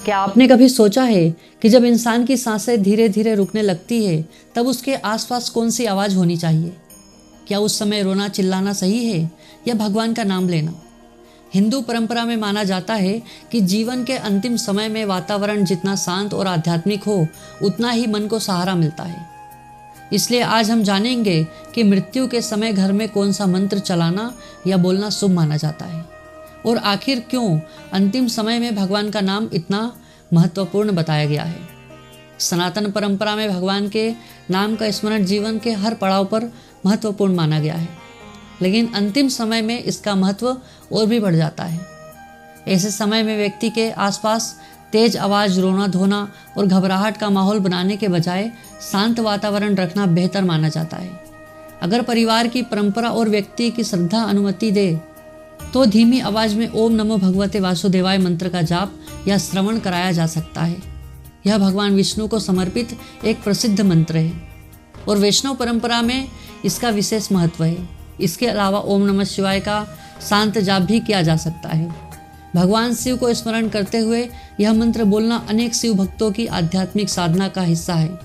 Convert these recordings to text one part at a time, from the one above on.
क्या आपने कभी सोचा है कि जब इंसान की सांसें धीरे धीरे रुकने लगती है तब उसके आसपास कौन सी आवाज़ होनी चाहिए? क्या उस समय रोना चिल्लाना सही है या भगवान का नाम लेना? हिंदू परंपरा में माना जाता है कि जीवन के अंतिम समय में वातावरण जितना शांत और आध्यात्मिक हो उतना ही मन को सहारा मिलता है। इसलिए आज हम जानेंगे कि मृत्यु के समय घर में कौन सा मंत्र चलाना या बोलना शुभ माना जाता है और आखिर क्यों अंतिम समय में भगवान का नाम इतना महत्वपूर्ण बताया गया है। सनातन परंपरा में भगवान के नाम का स्मरण जीवन के हर पड़ाव पर महत्वपूर्ण माना गया है, लेकिन अंतिम समय में इसका महत्व और भी बढ़ जाता है। ऐसे समय में व्यक्ति के आसपास तेज आवाज़, रोना धोना और घबराहट का माहौल बनाने के बजाय शांत वातावरण रखना बेहतर माना जाता है। अगर परिवार की परंपरा और व्यक्ति की श्रद्धा अनुमति दे तो धीमी आवाज में ओम नमो भगवते वासुदेवाय मंत्र का जाप या श्रवण कराया जा सकता है। यह भगवान विष्णु को समर्पित एक प्रसिद्ध मंत्र है और वैष्णव परंपरा में इसका विशेष महत्व है। इसके अलावा ओम नमः शिवाय का शांत जाप भी किया जा सकता है। भगवान शिव को स्मरण करते हुए यह मंत्र बोलना अनेक शिव भक्तों की आध्यात्मिक साधना का हिस्सा है।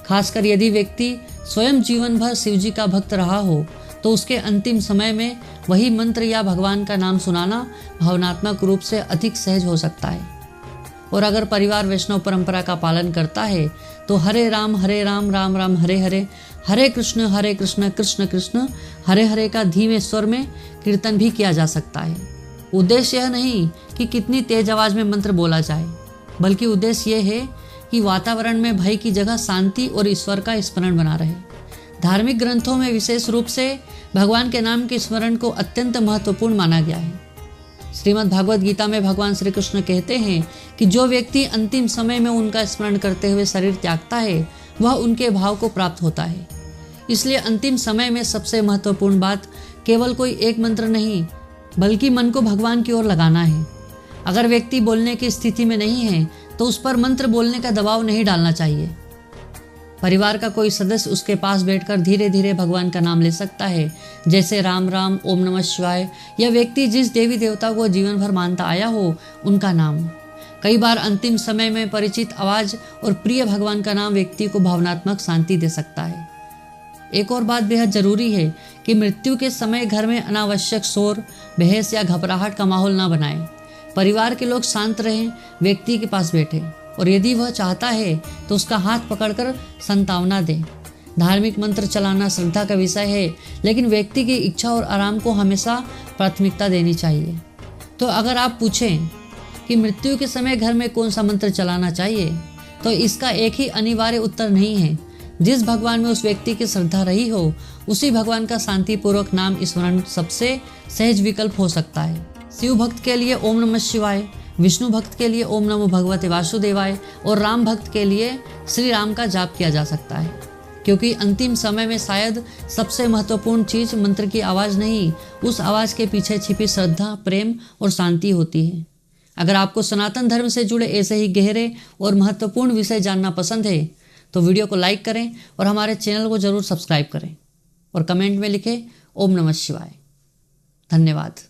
खासकर यदि व्यक्ति स्वयं जीवन भर शिव जी का भक्त रहा हो तो उसके अंतिम समय में वही मंत्र या भगवान का नाम सुनाना भावनात्मक रूप से अधिक सहज हो सकता है। और अगर परिवार वैष्णव परंपरा का पालन करता है तो हरे राम राम राम हरे हरे, हरे कृष्ण कृष्ण कृष्ण हरे हरे का धीमे स्वर में कीर्तन भी किया जा सकता है। उद्देश्य यह नहीं कि कितनी तेज आवाज में मंत्र बोला जाए, बल्कि उद्देश्य यह है कि वातावरण में भय की जगह शांति और ईश्वर का स्मरण बना रहे। धार्मिक ग्रंथों में विशेष रूप से भगवान के नाम के स्मरण को अत्यंत महत्वपूर्ण माना गया है। श्रीमद् भागवत गीता में भगवान श्री कृष्ण कहते हैं कि जो व्यक्ति अंतिम समय में उनका स्मरण करते हुए शरीर त्यागता है वह उनके भाव को प्राप्त होता है। इसलिए अंतिम समय में सबसे महत्वपूर्ण बात केवल कोई एक मंत्र नहीं बल्कि मन को भगवान की ओर लगाना है। अगर व्यक्ति बोलने की स्थिति में नहीं है तो उस पर मंत्र बोलने का दबाव नहीं डालना चाहिए। परिवार का कोई सदस्य उसके पास बैठकर धीरे धीरे भगवान का नाम ले सकता है, जैसे राम राम, ओम नमः शिवाय, या व्यक्ति जिस देवी देवता को जीवन भर मानता आया हो उनका नाम। कई बार अंतिम समय में परिचित आवाज और प्रिय भगवान का नाम व्यक्ति को भावनात्मक शांति दे सकता है। एक और बात बेहद जरूरी है कि मृत्यु के समय घर में अनावश्यक शोर, बहस या घबराहट का माहौल न बनाएं। परिवार के लोग शांत रहें, व्यक्ति के पास बैठे और यदि वह चाहता है तो उसका हाथ पकड़कर सांत्वना दें। धार्मिक मंत्र चलाना श्रद्धा का विषय है, लेकिन व्यक्ति की इच्छा और आराम को हमेशा प्राथमिकता देनी चाहिए। तो अगर आप पूछें कि मृत्यु के समय घर में कौन सा मंत्र चलाना चाहिए, तो इसका एक ही अनिवार्य उत्तर नहीं है। जिस भगवान में उस व्यक्ति की श्रद्धा रही हो उसी भगवान का शांतिपूर्वक नाम स्मरण सबसे सहज विकल्प हो सकता है। शिव भक्त के लिए ओम नमः शिवाय, विष्णु भक्त के लिए ओम नमो भगवते वासुदेवाय और राम भक्त के लिए श्री राम का जाप किया जा सकता है, क्योंकि अंतिम समय में शायद सबसे महत्वपूर्ण चीज मंत्र की आवाज़ नहीं, उस आवाज़ के पीछे छिपी श्रद्धा, प्रेम और शांति होती है। अगर आपको सनातन धर्म से जुड़े ऐसे ही गहरे और महत्वपूर्ण विषय जानना पसंद है तो वीडियो को लाइक करें और हमारे चैनल को जरूर सब्सक्राइब करें और कमेंट में लिखें ओम नमः शिवाय। धन्यवाद।